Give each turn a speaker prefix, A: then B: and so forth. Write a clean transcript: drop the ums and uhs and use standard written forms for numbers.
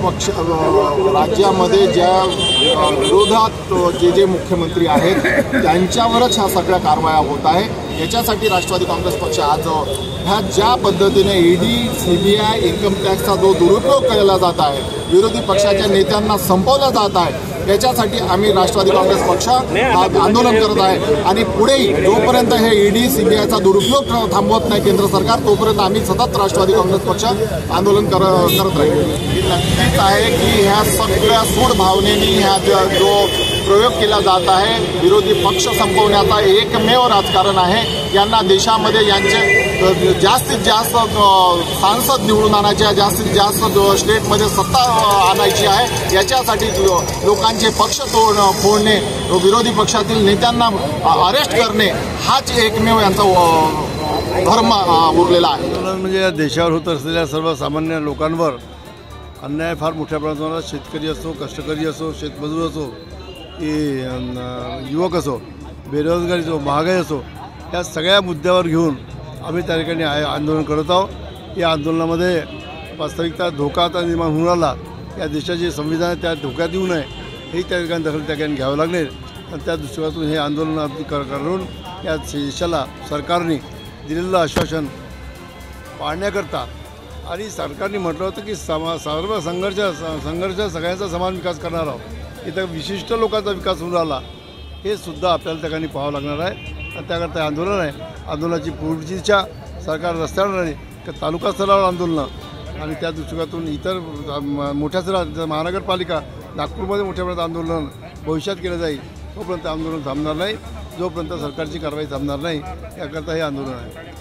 A: पक्ष राज्यामध्ये ज्या विरोधात जे मुख्यमंत्री आहेत त्यांच्यावरच ह्या सगळ्या कारवाया होत आहे। याच्यासाठी राष्ट्रवादी काँग्रेस पक्ष आज ह्या ज्या पद्धतीने ईडी सीबीआय इन्कम टॅक्सचा जो दुरुपयोग केला जात आहे, विरोधी पक्षाच्या नेत्यांना संपवलं जात आहे, याच्यासाठी आम्ही राष्ट्रवादी काँग्रेस पक्ष आंदोलन करत आहे। आणि पुढेही जोपर्यंत हे ईडी सीबीआयचा दुरुपयोग थांबवत नाही केंद्र सरकार, तोपर्यंत आम्ही सतत राष्ट्रवादी काँग्रेस पक्ष आंदोलन करत राहील। नक्कीच आहे की ह्या सगळ्या सूड भावनेने ह्या जो प्रयोग केला जात आहे, विरोधी पक्ष संपवण्याचा एकमेव राजकारण आहे। यांना देशामध्ये यांचे जास्तीत जास्त सांसद निवडून आणायचे, जास्तीत जास्त स्टेटमध्ये सत्ता आणायची आहे। याच्यासाठी लोकांचे पक्ष फोडणे, विरोधी पक्षातील नेत्यांना अरेस्ट करणे हाच एकमेव यांचा धर्म उरलेला आहे।
B: म्हणजे या देशावर होत असलेल्या सर्वसामान्य लोकांवर अन्याय फार मोठ्या प्रमाणात, शेतकरी असो, कष्टकरी असो, शेतमजूर असो की युवक असो, बेरोजगारी असो, महागाई असो, या सगळ्या मुद्द्यावर घेऊन आम्ही त्या ठिकाणी आंदोलन करत आहोत। या आंदोलनामध्ये वास्तविकता धोका आता निर्माण होऊन आला, या देशाचे संविधान त्या धोक्यात येऊ नये ही त्या ठिकाणी दखल त्या ठिकाणी घ्यावं लागेल। आणि त्या दृष्टिकोनातून हे आंदोलन करून या देशाला सरकारने दिलेलं आश्वासन पाळण्याकरता, आणि सरकारने म्हटलं होतं की सर्व संघर्ष सगळ्यांचा समान विकास करणार आहोत, इथं विशिष्ट लोकांचा विकास होऊन राहिला हे सुद्धा आपल्याला त्या ठिकाणी पाहावं लागणार आहे। आणि त्याकरता आंदोलन आहे। आंदोलनाची पुढची इच्छा सरकार रस्त्यावर नाही तर तालुका स्तरावर आंदोलनं, आणि त्या दृष्टिकोनातून इतर मोठ्या स्तरात महानगरपालिका नागपूरमध्ये मोठ्या प्रमाणात आंदोलन भविष्यात केलं जाईल। तोपर्यंत आंदोलन थांबणार नाही, जोपर्यंत सरकारची कारवाई थांबणार नाही, याकरता हे आंदोलन आहे।